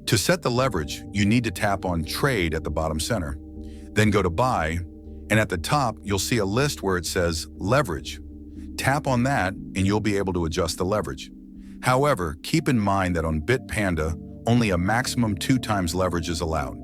To set the leverage, you need to tap on Trade at the bottom center. Then go to Buy, and at the top, you'll see a list where it says Leverage. Tap on that, and you'll be able to adjust the leverage. However, keep in mind that on Bitpanda, only a maximum 2 times leverage is allowed.